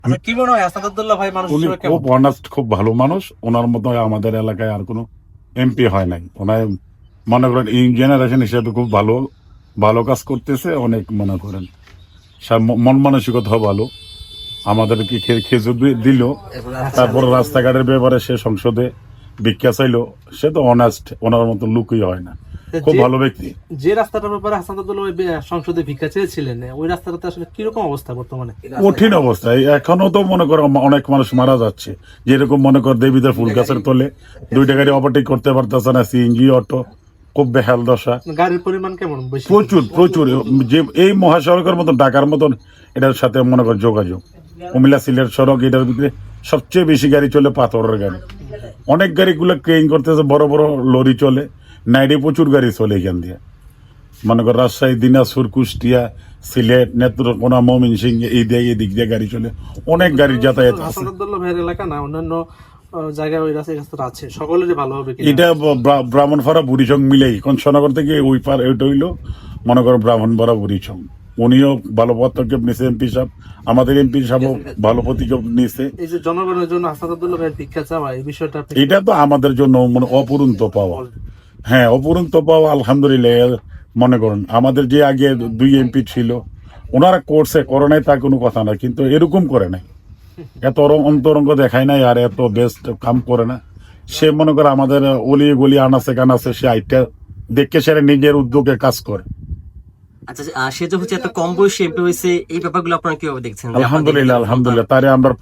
কি মনে হয় আসাদুল্লাহ ভাই মানুষ উনি হিসেবে খুব কেমন? অনেস্ট, খুব ভালো মানুষ। ওনার মতো আমাদের এলাকায় আর কোনো এমপি হয় নাই। ওনার মনে করেন ইং জেনারেশন হিসেবে খুব ভালো ভালো কাজ করতেছে। অনেক মনে করেন মন মানসিকতা ভালো। আমাদেরকে খেজুর দিল, তারপর রাস্তাঘাটের ব্যাপারে সে সংসদে ভিক্ষা চাইলো। সে তো অনেস্ট, ওনার মতো লুকই হয় না, খুব যে ভালো ব্যক্তি। যে রাস্তাটার ব্যাপারে হাসানুদ্দৌলা ভাই সংসদে ভিক্ষা চেয়েছিলেন, ওই রাস্তাটাতে আসলে কিরকম অবস্থা বর্তমানে? কঠিন অবস্থায় এখনো তো মনে করো অনেক মানুষ মারা যাচ্ছে। যেরকম মনে কর দেবীদের ফুল গাছের তলে 2টা গাড়ি ওভারটেক করতে পারতেছে না, সিএনজি অটো, খুব বেহাল দশা। গাড়ির পরিমাণ কেমন? বেশি? প্রচুর প্রচুর, যে এই মহাসড়কের মতন ঢাকার মতন এটার সাথে মনে কর যোগাযোগ, কুমিল্লা সিলেট সড়ক, এটার ভিতরে সবচেয়ে বেশি গাড়ি চলে পাথরের গাড়ি। অনেক গাড়িগুলো ক্রেন করতেছে, বড় বড় লরি চলে, নাইডে প্রচুর গাড়ি চলে এখান দিয়ে। মনে কর রাজশাহী, দিনাজপুর, কুষ্টিয়া, সিলেট, নেত্রকোনা, ময়মনসিংহ, এই দিক দিয়ে গাড়ি চলে, অনেক গাড়ির যাতায়াত আছে। হাসানুদ্দৌলা ভাইয়ের এলাকা না, অন্যান্য জায়গায় ওই রাস্তাটা আছে, সকলেরই ভালোভাবে এটা ব্রাহ্মণপাড়া বুড়িচং মিলেই কংসনগর থেকে ওই পার এটা হইলো মনে করো ব্রাহ্মণপাড়া বুড়িচং। উনিও ভালো পদক্ষেপ নিছে এমপি সাহেব, আমাদের এমপি সাহেব ভালো পদক্ষেপ নিছে। এই যে জনগণের জন্য হাসানুদ্দৌলা ভাইয়ের ভিক্ষা চাওয়া, এই বিষয়টা আপনি এটা তো আমাদের জন্য মানে অপূরন্ত পাওয়া। হ্যাঁ, অপূরন্ত পাওয়া, আলহামদুলিল্লাহ। মনে করেন আমাদের যে আগে 2 এমপি ছিল, ওনারা করছে, করে নাই তার কোনো কথা না, কিন্তু এরকম করে নাই, এত অন্তরঙ্গ দেখায় নাই, আর এত বেস্ট কাম করে না। সে মনে করে আমাদের অলি গলি আনাছে কানাছে, সে আইটা দেখে সেটা নিজের উদ্যোগে কাজ করে। আচ্ছা, সে যে হচ্ছে এত কম বয়সে এমপি হয়েছে, এই ব্যাপারগুলো আপনারা কিভাবে দেখছেন? যে আপনাদের- আলহামদুলিল্লাহ, আলহামদুলিল্লাহ, তারে আমরা